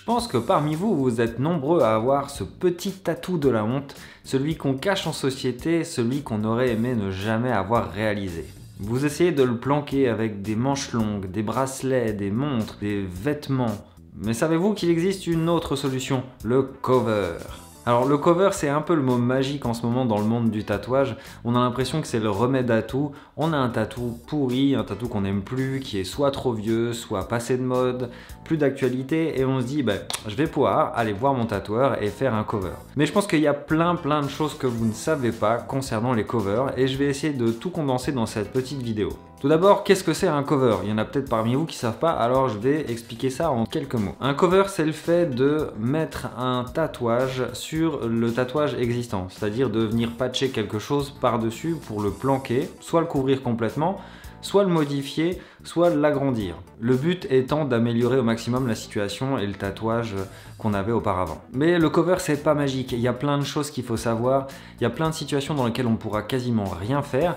pense que parmi vous, vous êtes nombreux à avoir ce petit tatou de la honte, celui qu'on cache en société, celui qu'on aurait aimé ne jamais avoir réalisé. Vous essayez de le planquer avec des manches longues, des bracelets, des montres, des vêtements. Mais savez-vous qu'il existe une autre solution, le cover? Alors le cover, c'est un peu le mot magique en ce moment dans le monde du tatouage. On a l'impression que c'est le remède à tout. On a un tatou pourri, un tatou qu'on n'aime plus, qui est soit trop vieux, soit passé de mode, plus d'actualité, et on se dit je vais pouvoir aller voir mon tatoueur et faire un cover. Mais je pense qu'il y a plein de choses que vous ne savez pas concernant les covers, et je vais essayer de tout condenser dans cette petite vidéo. Tout d'abord, qu'est-ce que c'est un cover? Il y en a peut-être parmi vous qui ne savent pas, alors je vais expliquer ça en quelques mots. Un cover, c'est le fait de mettre un tatouage sur le tatouage existant, c'est-à-dire de venir patcher quelque chose par-dessus pour le planquer, soit le couvrir complètement, soit le modifier, soit l'agrandir. Le but étant d'améliorer au maximum la situation et le tatouage qu'on avait auparavant. Mais le cover, c'est pas magique, il y a plein de choses qu'il faut savoir, il y a plein de situations dans lesquelles on pourra quasiment rien faire.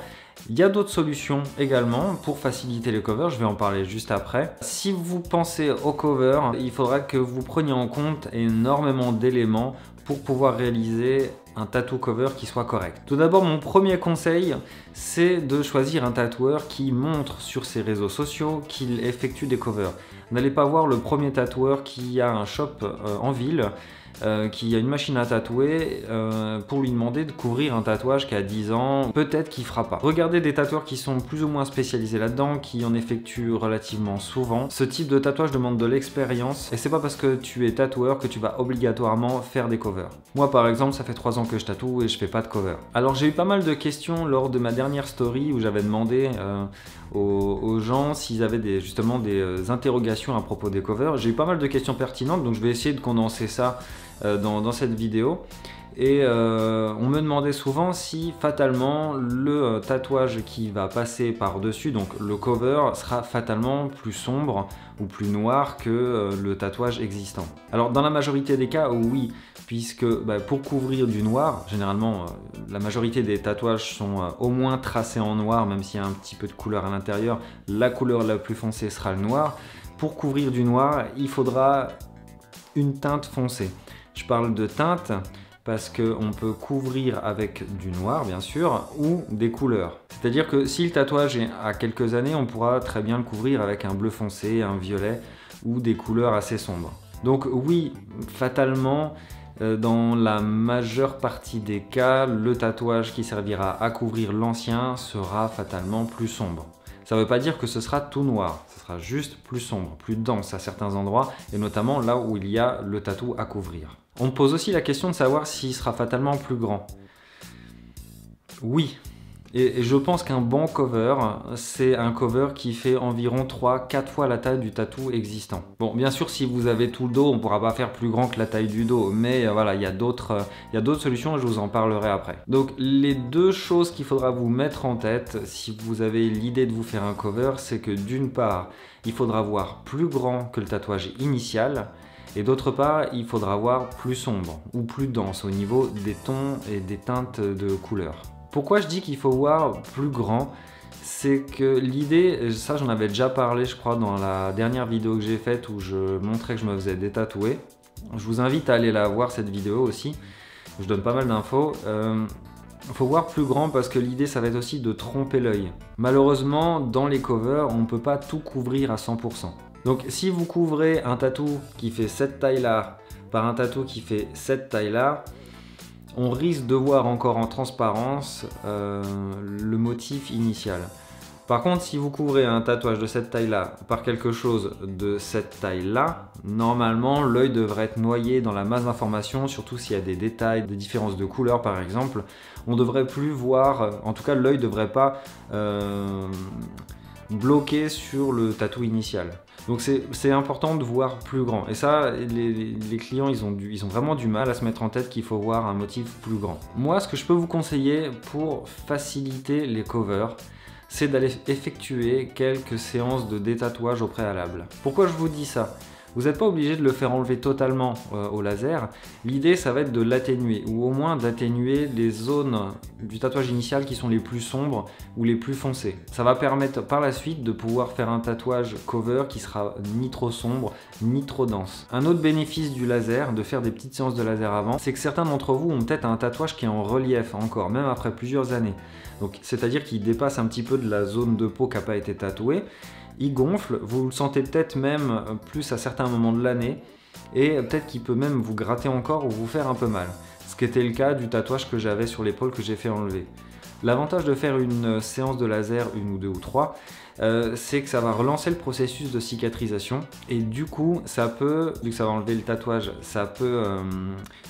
Il y a d'autres solutions également pour faciliter les covers, je vais en parler juste après. Si vous pensez au cover, il faudra que vous preniez en compte énormément d'éléments pour pouvoir réaliser un tattoo cover qui soit correct. Tout d'abord, mon premier conseil, c'est de choisir un tatoueur qui montre sur ses réseaux sociaux qu'il effectue des covers. N'allez pas voir le premier tatoueur qui a un shop en ville, qui a une machine à tatouer pour lui demander de couvrir un tatouage qui a 10 ans, peut-être qu'il fera pas. Regardez des tatoueurs qui sont plus ou moins spécialisés là-dedans, qui en effectuent relativement souvent. Ce type de tatouage demande de l'expérience et c'est pas parce que tu es tatoueur que tu vas obligatoirement faire des covers. Moi par exemple, ça fait 3 ans que je tatoue et je fais pas de cover. Alors j'ai eu pas mal de questions lors de ma dernière story où j'avais demandé aux gens s'ils avaient justement des interrogations à propos des covers. J'ai eu pas mal de questions pertinentes, donc je vais essayer de condenser ça dans cette vidéo. Et on me demandait souvent si fatalement le tatouage qui va passer par-dessus, donc le cover, sera fatalement plus sombre ou plus noir que le tatouage existant. Alors dans la majorité des cas, oui, puisque pour couvrir du noir, généralement la majorité des tatouages sont au moins tracés en noir, même s'il y a un petit peu de couleur à l'intérieur, la couleur la plus foncée sera le noir. Pour couvrir du noir, il faudra une teinte foncée. Je parle de teinte parce qu'on peut couvrir avec du noir bien sûr ou des couleurs. C'est-à-dire que si le tatouage est à quelques années, on pourra très bien le couvrir avec un bleu foncé, un violet ou des couleurs assez sombres. Donc oui, fatalement, dans la majeure partie des cas, le tatouage qui servira à couvrir l'ancien sera fatalement plus sombre. Ça ne veut pas dire que ce sera tout noir, ce sera juste plus sombre, plus dense à certains endroits, et notamment là où il y a le tatou à couvrir. On me pose aussi la question de savoir s'il sera fatalement plus grand. Oui, et je pense qu'un bon cover, c'est un cover qui fait environ 3-4 fois la taille du tatou existant. Bon, bien sûr, si vous avez tout le dos, on ne pourra pas faire plus grand que la taille du dos, mais voilà, il y a d'autres solutions et je vous en parlerai après. Donc, les deux choses qu'il faudra vous mettre en tête si vous avez l'idée de vous faire un cover, c'est que d'une part, il faudra voir plus grand que le tatouage initial, et d'autre part, il faudra voir plus sombre ou plus dense au niveau des tons et des teintes de couleurs. Pourquoi je dis qu'il faut voir plus grand? C'est que l'idée, ça j'en avais déjà parlé je crois dans la dernière vidéo que j'ai faite où je montrais que je me faisais détatouer. Je vous invite à aller la voir cette vidéo aussi, je donne pas mal d'infos. Il faut voir plus grand parce que l'idée ça va être aussi de tromper l'œil. Malheureusement dans les covers on ne peut pas tout couvrir à 100%. Donc si vous couvrez un tatou qui fait cette taille là par un tatou qui fait cette taille là, on risque de voir encore en transparence le motif initial. Par contre, si vous couvrez un tatouage de cette taille-là par quelque chose de cette taille-là, normalement, l'œil devrait être noyé dans la masse d'informations, surtout s'il y a des détails, des différences de couleurs par exemple. On ne devrait plus voir, en tout cas l'œil ne devrait pas bloquer sur le tatou initial. Donc c'est important de voir plus grand. Et ça, les clients, ils ont vraiment du mal à se mettre en tête qu'il faut voir un motif plus grand. Moi, ce que je peux vous conseiller pour faciliter les covers, c'est d'aller effectuer quelques séances de détatouage au préalable. Pourquoi je vous dis ça? Vous n'êtes pas obligé de le faire enlever totalement au laser. L'idée, ça va être de l'atténuer, ou au moins d'atténuer les zones du tatouage initial qui sont les plus sombres ou les plus foncées. Ça va permettre par la suite de pouvoir faire un tatouage cover qui sera ni trop sombre, ni trop dense. Un autre bénéfice du laser, de faire des petites séances de laser avant, c'est que certains d'entre vous ont peut-être un tatouage qui est en relief encore, même après plusieurs années. Donc, c'est-à-dire qu'il dépasse un petit peu de la zone de peau qui n'a pas été tatouée. Il gonfle, vous le sentez peut-être même plus à certains moments de l'année et peut-être qu'il peut même vous gratter encore ou vous faire un peu mal. Ce qui était le cas du tatouage que j'avais sur l'épaule que j'ai fait enlever. L'avantage de faire une séance de laser, une ou deux ou trois, c'est que ça va relancer le processus de cicatrisation et du coup ça peut, vu que ça va enlever le tatouage, ça peut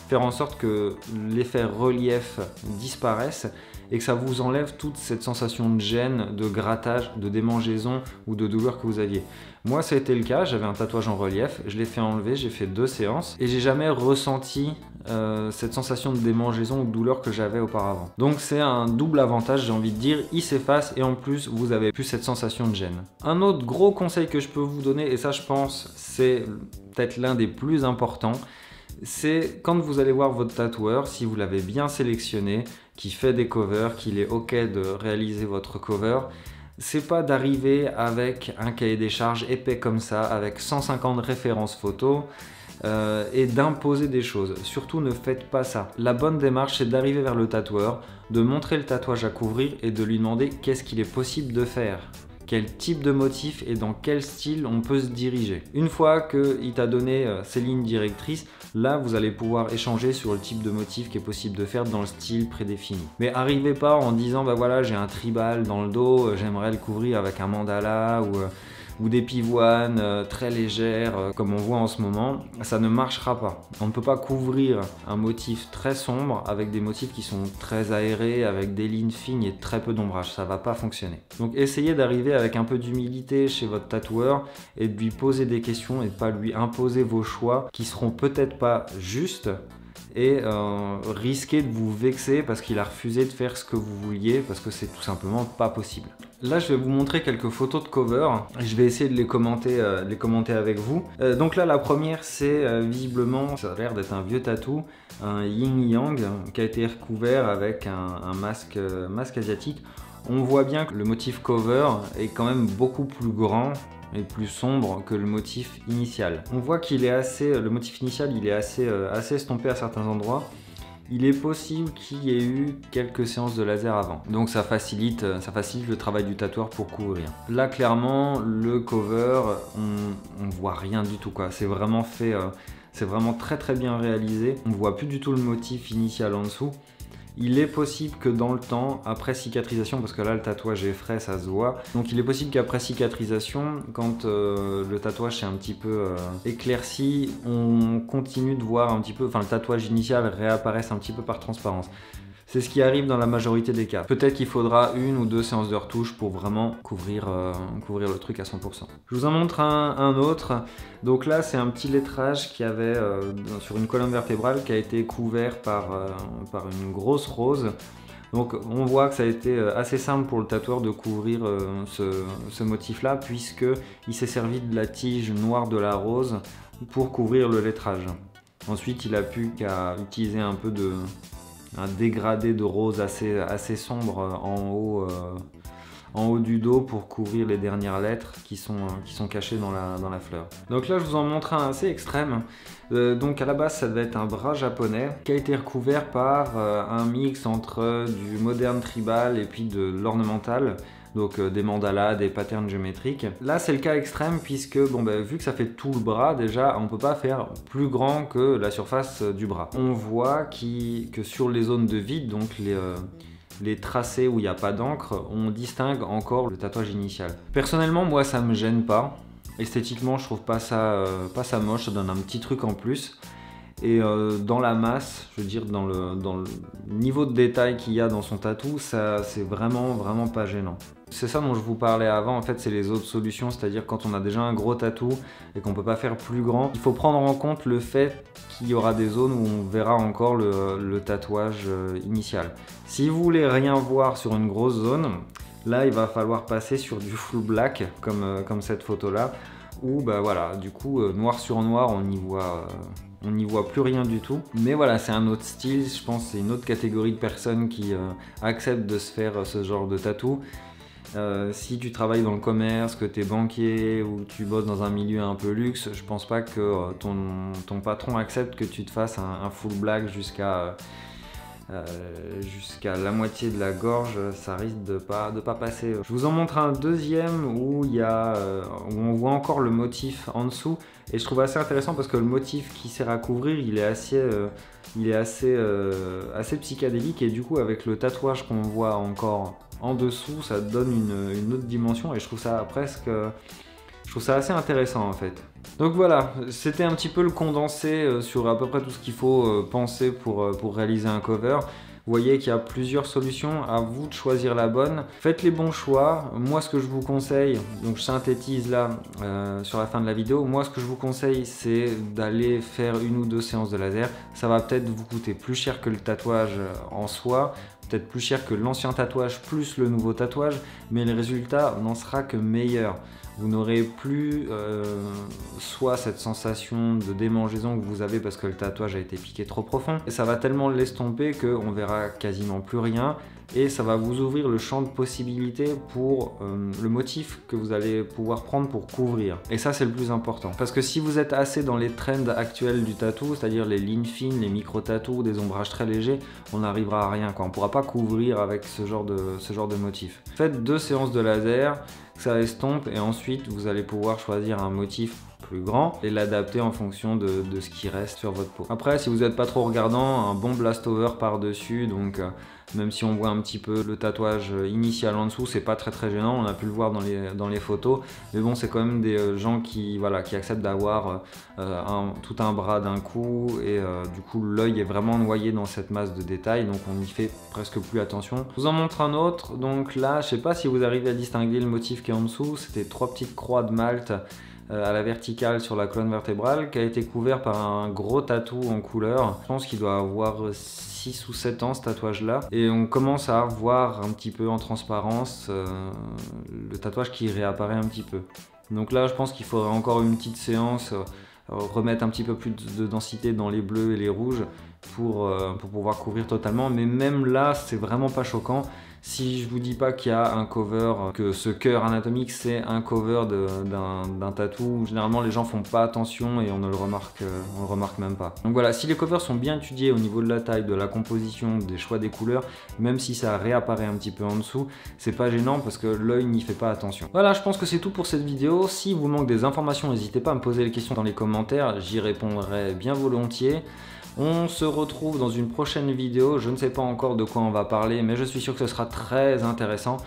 faire en sorte que l'effet relief disparaisse et que ça vous enlève toute cette sensation de gêne, de grattage, de démangeaison ou de douleur que vous aviez. Moi ça a été le cas, j'avais un tatouage en relief, je l'ai fait enlever, j'ai fait 2 séances et j'ai jamais ressenti cette sensation de démangeaison ou de douleur que j'avais auparavant. Donc c'est un double avantage, j'ai envie de dire, il s'efface et en plus vous avez plus cette sensation de gêne. Un autre gros conseil que je peux vous donner, et ça je pense c'est peut-être l'un des plus importants, c'est quand vous allez voir votre tatoueur, si vous l'avez bien sélectionné, qui fait des covers, qu'il est ok de réaliser votre cover, c'est pas d'arriver avec un cahier des charges épais comme ça, avec 150 références photos, et d'imposer des choses. Surtout ne faites pas ça. La bonne démarche c'est d'arriver vers le tatoueur, de montrer le tatouage à couvrir et de lui demander qu'est-ce qu'il est possible de faire. Quel type de motif et dans quel style on peut se diriger. Une fois qu'il t'a donné ses lignes directrices, là vous allez pouvoir échanger sur le type de motif qui est possible de faire dans le style prédéfini. Mais arrivez pas en disant bah voilà j'ai un tribal dans le dos, j'aimerais le couvrir avec un mandala ou des pivoines très légères comme on voit en ce moment, ça ne marchera pas. On ne peut pas couvrir un motif très sombre avec des motifs qui sont très aérés, avec des lignes fines et très peu d'ombrage, ça va pas fonctionner. Donc essayez d'arriver avec un peu d'humilité chez votre tatoueur et de lui poser des questions et de pas lui imposer vos choix qui seront peut-être pas justes et risquer de vous vexer parce qu'il a refusé de faire ce que vous vouliez parce que c'est tout simplement pas possible. Là je vais vous montrer quelques photos de cover et je vais essayer de les commenter avec vous. Donc là la première c'est visiblement, ça a l'air d'être un vieux tatou, un yin yang qui a été recouvert avec un masque asiatique. On voit bien que le motif cover est quand même beaucoup plus grand et plus sombre que le motif initial. On voit qu'il est assez, le motif initial il est assez estompé à certains endroits. Il est possible qu'il y ait eu quelques séances de laser avant. Donc ça facilite le travail du tatoueur pour couvrir. Là clairement le cover, on voit rien du tout quoi. C'est vraiment fait, c'est vraiment très bien réalisé. On voit plus du tout le motif initial en dessous. Il est possible que dans le temps, après cicatrisation, parce que là le tatouage est frais, ça se voit, donc il est possible qu'après cicatrisation, quand le tatouage s'est un petit peu éclairci, on continue de voir un petit peu, enfin le tatouage initial réapparaisse un petit peu par transparence. C'est ce qui arrive dans la majorité des cas. Peut-être qu'il faudra 1 ou 2 séances de retouche pour vraiment couvrir le truc à 100%. Je vous en montre un autre. Donc là, c'est un petit lettrage qui avait sur une colonne vertébrale qui a été couvert par une grosse rose. Donc on voit que ça a été assez simple pour le tatoueur de couvrir ce motif-là puisqu'il s'est servi de la tige noire de la rose pour couvrir le lettrage. Ensuite, il a pu qu'à utiliser un peu un dégradé de rose assez sombre en haut du dos pour couvrir les dernières lettres qui sont cachées dans la fleur. Donc là je vous en montre un assez extrême. Donc à la base ça devait être un bras japonais qui a été recouvert par un mix entre du moderne tribal et puis de l'ornemental. Donc des mandalas, des patterns géométriques. Là c'est le cas extrême puisque vu que ça fait tout le bras déjà, on ne peut pas faire plus grand que la surface du bras. On voit que sur les zones de vide, donc les tracés où il n'y a pas d'encre, on distingue encore le tatouage initial. Personnellement moi ça me gêne pas. Esthétiquement je trouve pas ça moche, ça donne un petit truc en plus. Et dans la masse, je veux dire dans le niveau de détail qu'il y a dans son tatou, ça c'est vraiment pas gênant. C'est ça dont je vous parlais avant, en fait c'est les autres solutions, c'est-à-dire quand on a déjà un gros tatou et qu'on peut pas faire plus grand, il faut prendre en compte le fait qu'il y aura des zones où on verra encore le tatouage initial. Si vous voulez rien voir sur une grosse zone, là il va falloir passer sur du full black comme cette photo là. où bah voilà, du coup noir sur noir on n'y voit plus rien du tout. Mais voilà, c'est un autre style, je pense que c'est une autre catégorie de personnes qui acceptent de se faire ce genre de tatou. Si tu travailles dans le commerce, que tu es banquier ou que tu bosses dans un milieu un peu luxe, je pense pas que ton patron accepte que tu te fasses un full black jusqu'à la moitié de la gorge. Ça risque de pas passer. Je vous en montre un deuxième où où on voit encore le motif en dessous, et je trouve assez intéressant parce que le motif qui sert à couvrir il est assez psychédélique, et du coup avec le tatouage qu'on voit encore en dessous ça donne une autre dimension, et je trouve ça assez intéressant en fait. Donc voilà, c'était un petit peu le condensé sur à peu près tout ce qu'il faut penser pour réaliser un cover. Vous voyez qu'il y a plusieurs solutions, à vous de choisir la bonne. Faites les bons choix. Moi ce que je vous conseille, donc je synthétise là sur la fin de la vidéo, moi ce que je vous conseille c'est d'aller faire 1 ou 2 séances de laser. Ça va peut-être vous coûter plus cher que le tatouage en soi, peut-être plus cher que l'ancien tatouage plus le nouveau tatouage, mais le résultat n'en sera que meilleur. Vous n'aurez plus soit cette sensation de démangeaison que vous avez parce que le tatouage a été piqué trop profond, et ça va tellement l'estomper qu'on verra quasiment plus rien, et ça va vous ouvrir le champ de possibilités pour le motif que vous allez pouvoir prendre pour couvrir. Et ça c'est le plus important, parce que si vous êtes assez dans les trends actuels du tatou, c'est-à-dire les lignes fines, les micro-tatous, des ombrages très légers, on n'arrivera à rien, quoi. On ne pourra pas couvrir avec ce genre de motif. Faites 2 séances de laser, ça estompe, et ensuite vous allez pouvoir choisir un motif plus grand et l'adapter en fonction de ce qui reste sur votre peau. Après, si vous n'êtes pas trop regardant, un bon blast over par dessus, donc même si on voit un petit peu le tatouage initial en dessous, c'est pas très gênant, on a pu le voir dans les photos, mais bon, c'est quand même des gens qui acceptent d'avoir tout un bras d'un coup, et du coup l'œil est vraiment noyé dans cette masse de détails, donc on n'y fait presque plus attention. Je vous en montre un autre, donc là je sais pas si vous arrivez à distinguer le motif qui est en dessous, c'était 3 petites croix de Malte à la verticale sur la colonne vertébrale, qui a été couvert par un gros tatou en couleur. Je pense qu'il doit avoir 6 ou 7 ans ce tatouage là, et on commence à voir un petit peu en transparence le tatouage qui réapparaît un petit peu. Donc là je pense qu'il faudrait encore une petite séance, remettre un petit peu plus de densité dans les bleus et les rouges pour pouvoir couvrir totalement, mais même là c'est vraiment pas choquant. Si je vous dis pas qu'il y a un cover, que ce cœur anatomique c'est un cover d'un tatou, généralement les gens font pas attention et on le remarque même pas. Donc voilà, si les covers sont bien étudiés au niveau de la taille, de la composition, des choix des couleurs, même si ça réapparaît un petit peu en dessous, c'est pas gênant parce que l'œil n'y fait pas attention. Voilà, je pense que c'est tout pour cette vidéo. Si vous manque des informations, n'hésitez pas à me poser les questions dans les commentaires, j'y répondrai bien volontiers. On se retrouve dans une prochaine vidéo, je ne sais pas encore de quoi on va parler, mais je suis sûr que ce sera très intéressant.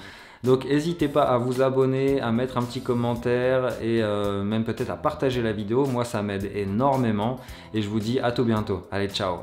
Donc n'hésitez pas à vous abonner, à mettre un petit commentaire, et même peut-être à partager la vidéo, moi ça m'aide énormément, et je vous dis à tout bientôt. Allez, ciao!